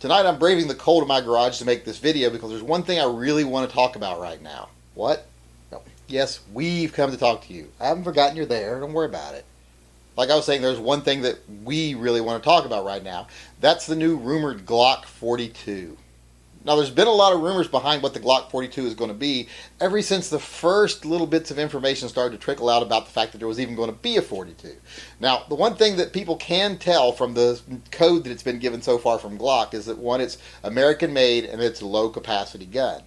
Tonight I'm braving the cold in my garage to make this video because there's one thing I really want to talk about right now. What? No. Yes, we've come to talk to you. I haven't forgotten you're there. Don't worry about it. Like I was saying, there's one thing that we really want to talk about right now. That's the new rumored Glock 42. Now, there's been a lot of rumors behind what the Glock 42 is going to be ever since the first little bits of information started to trickle out about the fact that there was even going to be a 42. Now, the one thing that people can tell from the code that it's been given so far from Glock is that, one, it's American-made and it's a low-capacity gun.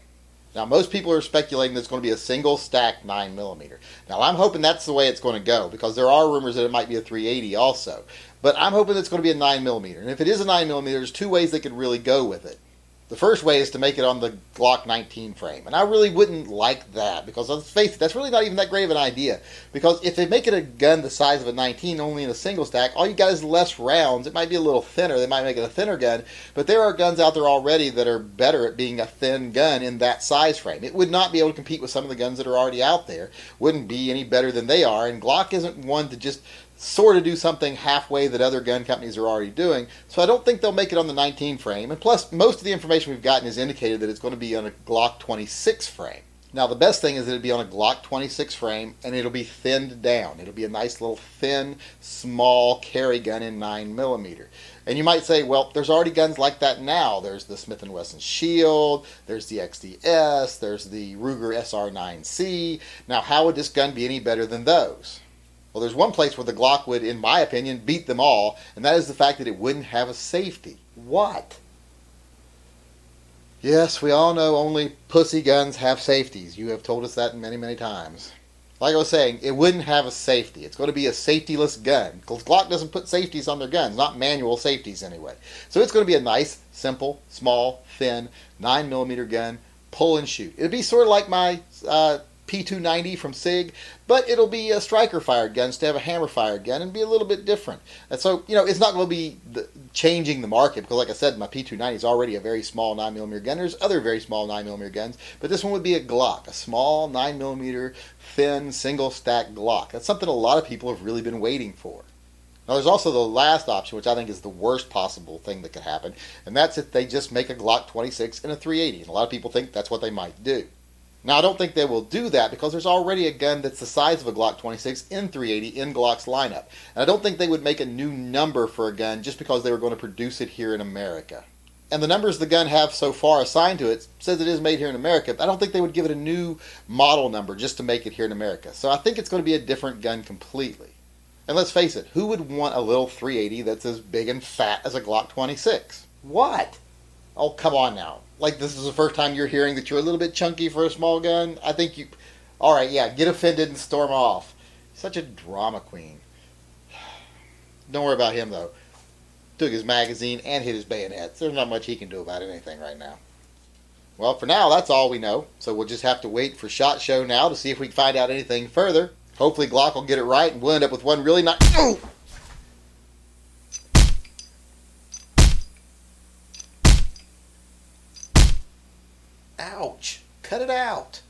Now, most people are speculating that it's going to be a single-stack 9mm. Now, I'm hoping that's the way it's going to go because there are rumors that it might be a 380 also. But I'm hoping it's going to be a 9mm. And if it is a 9mm, there's two ways they could really go with it. The first way is to make it on the Glock 19 frame. And I really wouldn't like that because, let's face it, that's really not even that great of an idea. Because if they make it a gun the size of a 19 only in a single stack, all you got is less rounds. It might be a little thinner. They might make it a thinner gun. But there are guns out there already that are better at being a thin gun in that size frame. It would not be able to compete with some of the guns that are already out there. Wouldn't be any better than they are. And Glock isn't one to just sort of do something halfway that other gun companies are already doing. So I don't think they'll make it on the 19 frame. And plus, most of the information we've gotten has indicated that it's going to be on a Glock 26 frame. Now, the best thing is that it'll be on a Glock 26 frame and it'll be thinned down. It'll be a nice little thin, small carry gun in 9mm. And you might say, well, there's already guns like that now. There's the Smith & Wesson Shield, there's the XDS, there's the Ruger SR9C. Now, how would this gun be any better than those? Well, there's one place where the Glock would, in my opinion, beat them all, and that is the fact that it wouldn't have a safety. What? Yes, we all know only pussy guns have safeties. You have told us that many, many times. Like I was saying, it wouldn't have a safety. It's going to be a safetyless gun. Because Glock doesn't put safeties on their guns, not manual safeties anyway. So it's going to be a nice, simple, small, thin, 9mm gun, pull and shoot. It'd be sort of like my P290 from SIG, but it'll be a striker-fired gun instead of a hammer-fired gun and be a little bit different. And so, it's not going to be changing the market because, like I said, my P290 is already a very small 9mm gun. There's other very small 9mm guns, but this one would be a Glock, a small 9mm, thin, single-stack Glock. That's something a lot of people have really been waiting for. Now, there's also the last option, which I think is the worst possible thing that could happen, and that's if they just make a Glock 26 and a 380. And a lot of people think that's what they might do. Now, I don't think they will do that because there's already a gun that's the size of a Glock 26 in 380 in Glock's lineup. And I don't think they would make a new number for a gun just because they were going to produce it here in America. And the numbers the gun have so far assigned to it says it is made here in America. But I don't think they would give it a new model number just to make it here in America. So I think it's going to be a different gun completely. And let's face it, who would want a little 380 that's as big and fat as a Glock 26? What? Oh, come on now. Like, this is the first time you're hearing that you're a little bit chunky for a small gun? I think you... Alright, yeah, get offended and storm off. Such a drama queen. Don't worry about him, though. Took his magazine and hit his bayonets. There's not much he can do about anything right now. Well, for now, that's all we know. So we'll just have to wait for SHOT Show now to see if we can find out anything further. Hopefully Glock will get it right and we'll end up with one really nice... Oh! Ouch! Cut it out!